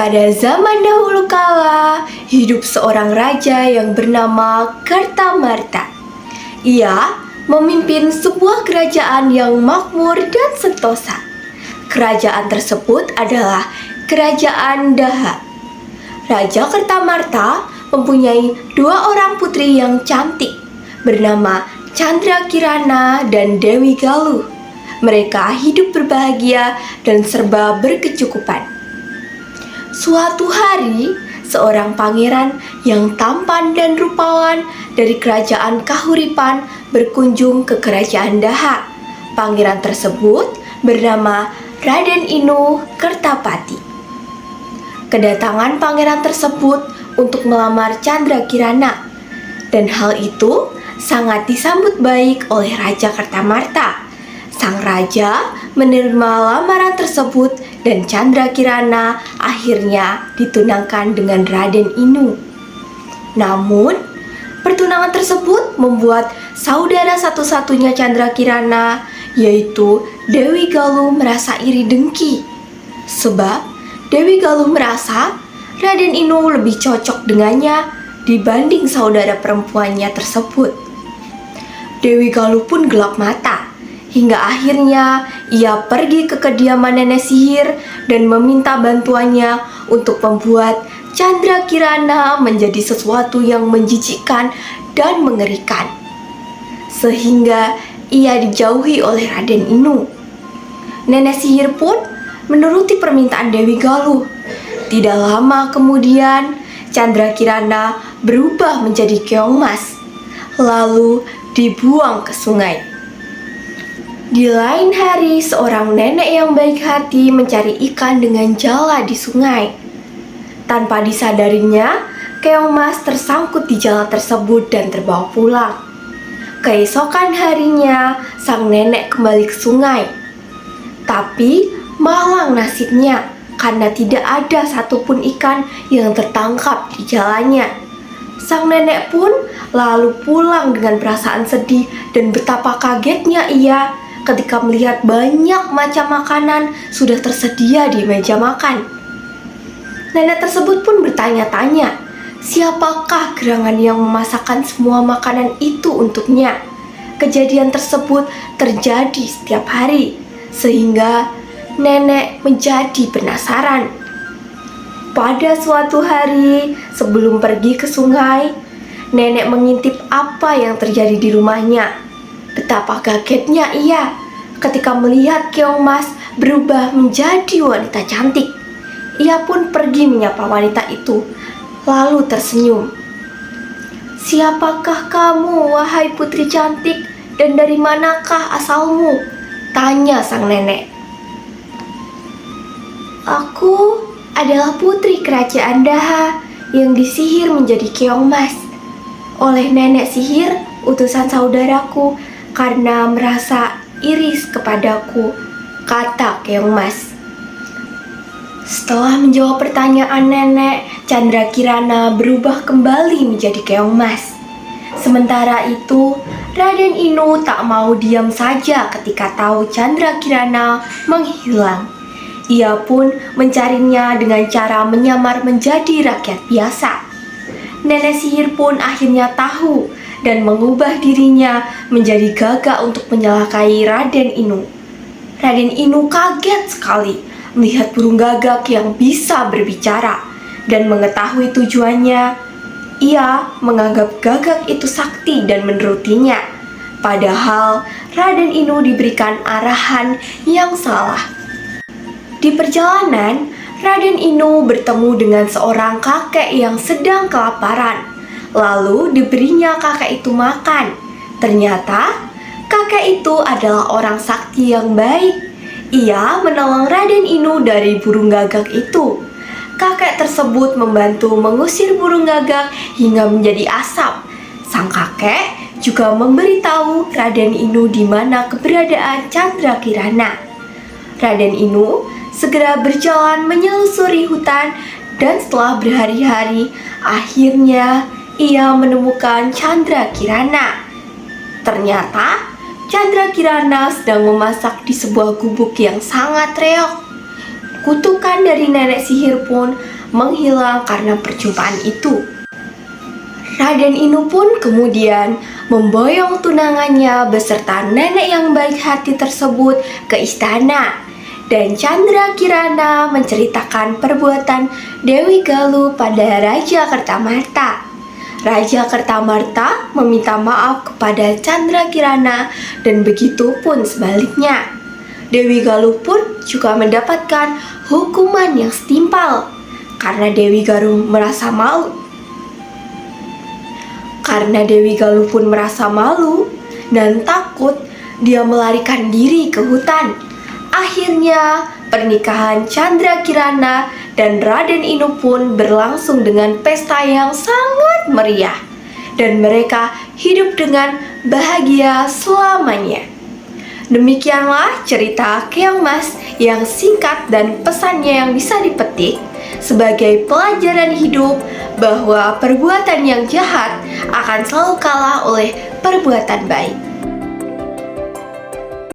Pada zaman dahulu kala, hidup seorang raja yang bernama Kartamarta. Ia memimpin sebuah kerajaan yang makmur dan sentosa. Kerajaan tersebut adalah Kerajaan Daha. Raja Kartamarta mempunyai dua orang putri yang cantik, bernama Chandrakirana dan Dewi Galuh. Mereka hidup berbahagia dan serba berkecukupan. Suatu hari, seorang pangeran yang tampan dan rupawan dari kerajaan Kahuripan berkunjung ke kerajaan Daha. Pangeran tersebut bernama Raden Inu Kertapati. Kedatangan pangeran tersebut untuk melamar Chandrakirana, dan hal itu sangat disambut baik oleh Raja Kartamarta. Sang raja menerima lamaran tersebut dan Chandrakirana akhirnya ditunangkan dengan Raden Inu. Namun, pertunangan tersebut membuat saudara satu-satunya Chandrakirana, yaitu Dewi Galuh, merasa iri dengki. Sebab Dewi Galuh merasa Raden Inu lebih cocok dengannya dibanding saudara perempuannya tersebut. Dewi Galuh pun gelap mata. Hingga akhirnya ia pergi ke kediaman nenek sihir dan meminta bantuannya untuk membuat Chandrakirana menjadi sesuatu yang menjijikkan dan mengerikan. Sehingga ia dijauhi oleh Raden Inu. Nenek sihir pun menuruti permintaan Dewi Galuh. Tidak lama kemudian, Chandrakirana berubah menjadi keong mas, lalu dibuang ke sungai. Di lain hari, seorang nenek yang baik hati mencari ikan dengan jala di sungai. Tanpa disadarinya, keong mas tersangkut di jala tersebut dan terbawa pulang. Keesokan harinya, sang nenek kembali ke sungai. Tapi malang nasibnya karena tidak ada satupun ikan yang tertangkap di jalannya. Sang nenek pun lalu pulang dengan perasaan sedih dan betapa kagetnya ia ketika melihat banyak macam makanan sudah tersedia di meja makan. Nenek tersebut pun bertanya-tanya, siapakah gerangan yang memasakkan semua makanan itu untuknya? Kejadian tersebut terjadi setiap hari, sehingga nenek menjadi penasaran. Pada suatu hari, sebelum pergi ke sungai, nenek mengintip apa yang terjadi di rumahnya. Betapa kagetnya ia ketika melihat keong mas berubah menjadi wanita cantik. Ia pun pergi menyapa wanita itu, lalu tersenyum. "Siapakah kamu, wahai putri cantik, dan dari manakah asalmu?" tanya sang nenek. "Aku adalah putri kerajaan Daha yang disihir menjadi keong mas oleh nenek sihir utusan saudaraku karena merasa iris kepadaku," kata keong mas. Setelah menjawab pertanyaan nenek, Chandrakirana berubah kembali menjadi keong mas. Sementara itu, Raden Inu tak mau diam saja ketika tahu Chandrakirana menghilang. Ia pun mencarinya dengan cara menyamar menjadi rakyat biasa. Nenek sihir pun akhirnya tahu dan mengubah dirinya menjadi gagak untuk menyalakai Raden Inu. Raden Inu kaget sekali melihat burung gagak yang bisa berbicara dan mengetahui tujuannya. Ia menganggap gagak itu sakti dan menurutinya. Padahal Raden Inu diberikan arahan yang salah. Di perjalanan, Raden Inu bertemu dengan seorang kakek yang sedang kelaparan. Lalu diberinya kakek itu makan. Ternyata kakek itu adalah orang sakti yang baik. Ia menolong Raden Inu dari burung gagak itu. Kakek tersebut membantu mengusir burung gagak hingga menjadi asap. Sang kakek juga memberitahu Raden Inu di mana keberadaan Chandrakirana. Raden Inu segera berjalan menyelusuri hutan dan setelah berhari-hari, akhirnya ia menemukan Chandrakirana. Ternyata Chandrakirana sedang memasak di sebuah gubuk yang sangat reok. Kutukan dari nenek sihir pun menghilang karena perjumpaan itu. Raden Inu pun kemudian memboyong tunangannya beserta nenek yang baik hati tersebut ke istana. Dan Chandra Kirana menceritakan perbuatan Dewi Galuh pada Raja Kertamarta. Raja Kertamarta meminta maaf kepada Chandra Kirana dan begitu pun sebaliknya. Dewi Galuh pun juga mendapatkan hukuman yang setimpal karena Dewi Galuh merasa malu. Karena Dewi Galuh pun merasa malu dan takut, dia melarikan diri ke hutan. Akhirnya, pernikahan Chandra Kirana dan Raden Inu pun berlangsung dengan pesta yang sangat meriah. Dan mereka hidup dengan bahagia selamanya. Demikianlah cerita Keong Mas yang singkat dan pesannya yang bisa dipetik sebagai pelajaran hidup bahwa perbuatan yang jahat akan selalu kalah oleh perbuatan baik.